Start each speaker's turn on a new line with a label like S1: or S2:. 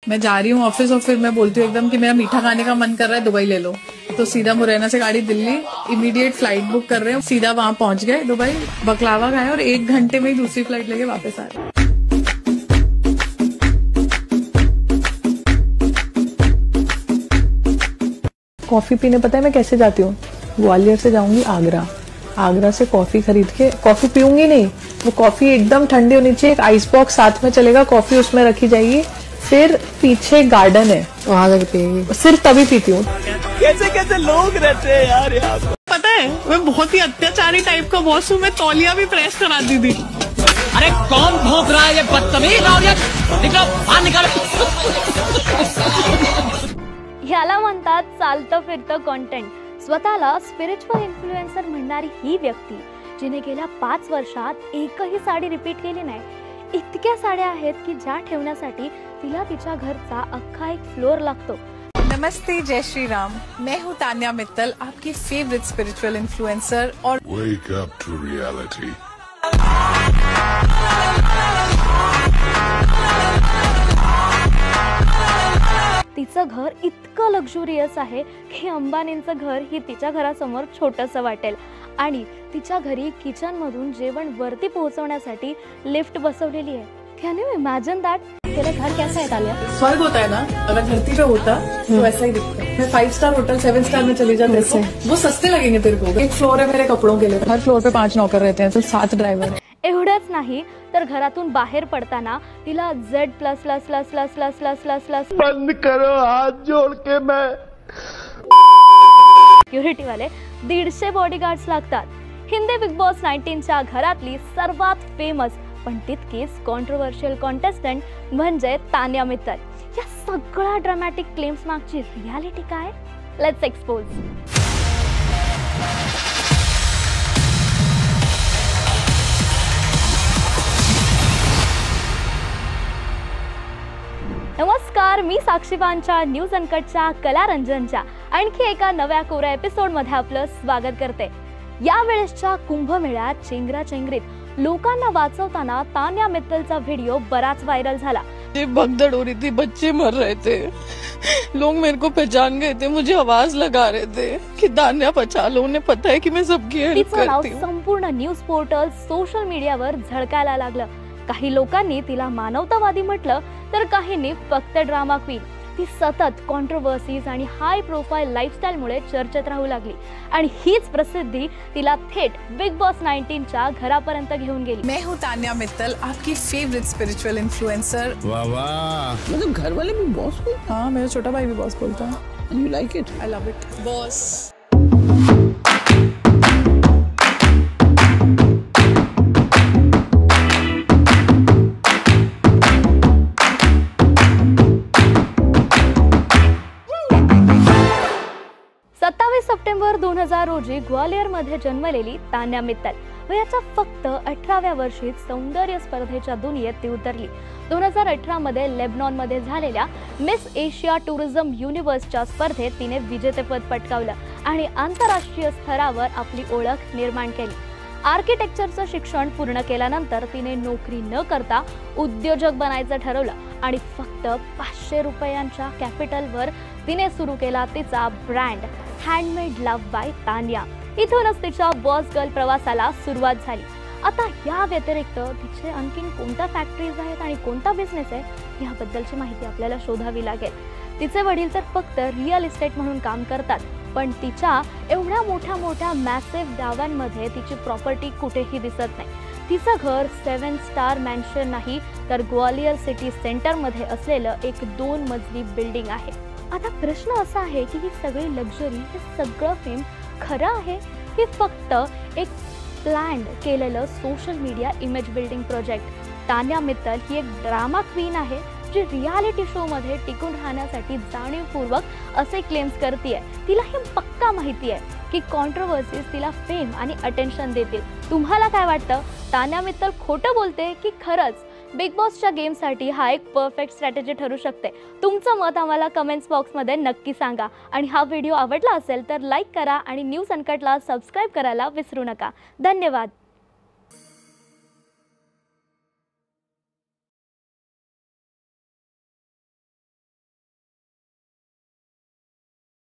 S1: मैं जा रही हूँ ऑफिस और फिर मैं बोलती हूँ एकदम कि मेरा मीठा खाने का मन कर रहा है, दुबई ले लो। तो सीधा मुरैना से गाड़ी दिल्ली, इमीडिएट फ्लाइट बुक कर रहे हैं, सीधा वहां पहुंच गए दुबई, बकलावा खाए और 1 घंटे में ही दूसरी फ्लाइट लेके वापस आ रहे। कॉफी पीने पता है मैं कैसे जाती हूँ? ग्वालियर से जाऊंगी आगरा, आगरा से कॉफी खरीद के, कॉफी पीऊंगी नहीं, वो कॉफी एकदम ठंडी होनी चाहिए, एक आइस बॉक्स साथ में चलेगा, कॉफी उसमें रखी जाएगी, फिर पीछे गार्डन है वहां जाके पिएंगी, सिर्फ तभी पीती हूँ।
S2: कैसे कैसे लोग रहते हैं यार यहाँ पे।
S1: पता है मैं बहुत ही अत्याचारी टाइप का बॉस हूँ, मैं तौलिया भी प्रेस करा दी थी।
S2: अरे कौन भौंक रहा है ये बदतमीज? निकलो बाहर निकालो।
S3: ह्याला म्हणतात चालतं फिरतं कंटेंट। स्वतःला स्पिरिच्युअल इन्फ्लुएन्सर म्हणणारी ही व्यक्ती जिने गेल्या 5 वर्षात एकही साडी रिपीट केली नाही, इतक्या साड्या आहेत की ज्या ठेवण्यासाठी तिला तिच्या घरचा अख्खा एक फ्लोर लागतो।
S1: नमस्ते, जय श्री राम। मैं हूँ तान्या मित्तल, आपकी फेवरेट स्पिरिचुअल इन्फ्लुएंसर और
S4: Wake up to reality.
S3: तिचं घर इतकं लक्झुरियस आहे की अंबानींचं घर ही तिच्या घरासमोर छोटंसं वाटेल आणि तिच्या घरी किचन मधून जेवण वरती पोहोचवण्यासाठी लिफ्ट बसवलेली आहे। Can you imagine that? तेरा घर कैसा है तालिया?
S1: स्वर्ग होता है ना, अगर धरती पे होता तो ऐसा ही दिखता है। मैं 5 स्टार होटल 7 स्टार में चली जाती हूँ, वो सस्ते लगेंगे तेरे को। एक फ्लोर है मेरे कपड़ों के लिए, हर फ्लोर पे 5 नौकर रहते हैं, तो 7 ड्राइवर है।
S3: एवढंच नाही तर घरातून बाहेर पडताना तिला Z+++++++
S4: बंद करो हाथ जोड़ के मैं।
S3: सिक्युरिटी वाले 150 बॉडीगार्ड्स लागतात। हिंदी बिग बॉस 19च्या घरातली सर्वात फेमस पण तितकीच कॉन्ट्रोवर्शियल कॉन्टेस्टंट म्हणजे तान्या मित्तल। या सगळ्या ड्रामॅटिक क्लेम्स मागची रियालिटी काय? Let's expose. नमस्कार, मी साक्षीबांच्या न्यूज अनकटच्या कलारंजनच्या आणखी एका नव्या कोऱ्या एपिसोडमध्ये आपलं स्वागत करते। या वेळेसच्या कुंभमेळ्यात चेंगराचेंगरीत लोकांना वाचवताना तान्या मित्तलचा व्हिडिओ बराच व्हायरल झाला।
S1: भगदड़ हो रही थी, बच्चे मर रहे थे, लोग मेरे को पहचान गए थे, मुझे आवाज लगा रहे थे कि तान्या बचा लो, उन्हें पता है कि मैं सबकी हेल्प करती हूँ।
S3: संपूर्ण न्यूज पोर्टल सोशल मीडियावर झळकायला लागलं। काही लोकांनी तिला मानवतावादी म्हटलं तर काहींनी फक्त ड्रामा क्वीन। ती सतत कॉन्ट्रोवर्सीज आणि हाय प्रोफाइल लाईफस्टाईल मुळे चर्चेत राहू लागली आणि हीच प्रसिद्धी तिला थेट बिग बॉस 19च्या घरापर्यंत घेऊन गेली।
S1: मैं हूँ तान्या मित्तल, आपकी फेवरेट स्पिरिचुअल इन्फ्लुएंसर।
S4: वाह वाह।
S2: मतलब घर वाले भी बॉस बोलते
S1: हाँ, मेरा छोटा भाई भी बॉस बोलता है।
S2: हैं। You like it?
S1: I love it boss.
S3: 27 September 2000 रोजी ग्वालियरमध्ये जन्मलेली तान्या मित्तल वयाच्या फक्त 18व्या वर्षीच सौंदर्य स्पर्धेच्या दुनियेत ती उतरली। 2018 मध्ये लेबनॉनमध्ये झालेल्या मिस एशिया टुरिझम युनिव्हर्सच्या स्पर्धेत तिने विजेतेपद पटकावलं आणि आंतरराष्ट्रीय स्तरावर आपली ओळख निर्माण केली। आर्किटेक्चरचं शिक्षण पूर्ण केल्यानंतर तिने नोकरी न करता उद्योजक बनायचं ठरवलं आणि फक्त 500 रुपयांच्या कॅपिटलवर तिने सुरू केला तिचा brand handmade love by Tanya. इथूनच तिच्या बॉस गर्ल प्रवासाला सुरुवात झाली। आता या व्यतिरिक्त तिचे आणखीन कोणत्या फॅक्टरीज आहेत आणि कोणता बिझनेस आहे याबद्दलची माहिती आपल्याला शोधावी लागेल। तिचे वडील तर फक्त रिअल इस्टेट म्हणून काम करतात, पण तिच्या एवढ्या मोठ्या मॅसिव्ह दाव्यांमध्ये तिची प्रॉपर्टी कुठेही दिसत नाही। तिचं घर 7 स्टार मॅन्शन नाही तर ग्वालियर सिटी सेंटर मध्ये असलेलं एक 2 मजली बिल्डिंग आहे। आता प्रश्न असा आहे की ही सगळी लक्झरी, हे सगळं फेम खरं आहे की फक्त एक प्लॅन केलेलं social media image building project? Tanya Mittal ही एक ड्रामा क्वीन आहे जी रियालिटी शो मध्ये टिकून राहण्यासाठी जाणीवपूर्वक असे क्लेम्स करते। तिला हे पक्का माहिती आहे की कॉन्ट्रोवर्सीज तिला फेम आणि अटेन्शन देतील। तुम्हाला काय वाटतं? तान्या मित्तल खोटं बोलते की खरंच बिग बॉसच्या गेमसाठी हा एक परफेक्ट स्ट्रॅटेजी ठरू शकते? तुमचं मत आम्हाला कमेंट्स बॉक्समध्ये नक्की सांगा आणि हा व्हिडिओ आवडला असेल तर लाईक करा आणि न्यूज अनकटला सबस्क्राइब करायला विसरू नका। धन्यवाद।